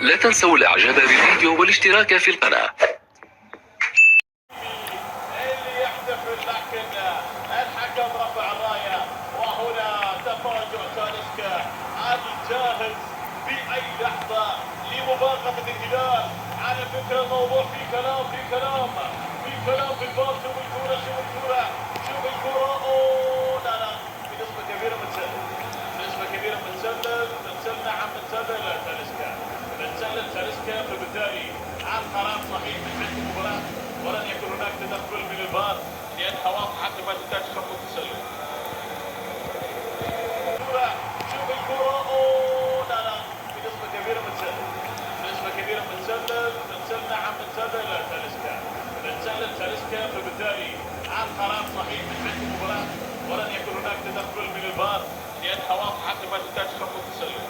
لا تنسوا الاعجاب بالفيديو والاشتراك في القناة. اللي يحتفل، لكن الحكم رفع الراية وهنا تفاجؤ تاليسكا الجاهز في أي لحظة لمباغتة الهلال. على فكرة الموضوع في كلام في الباب. شوف الكرة أوه لا بنسبة كبيرة بتسلل نعم بتسلل تاليسكا فبالتالي القرار صحيح من حيث المباراة، ولن يكون هناك تدخل من الفار لأنها واضحة حتى ما تحتاج خطوة تسلل. شوف الكرة أوه لا بنسبة كبيرة بتسلل نعم بتسلل تاليسكا فبالتالي القرار صحيح من حيث المباراة، ولن يكون هناك تدخل من الفار لأنها واضحة حتى ما تحتاج خطوة تسلل.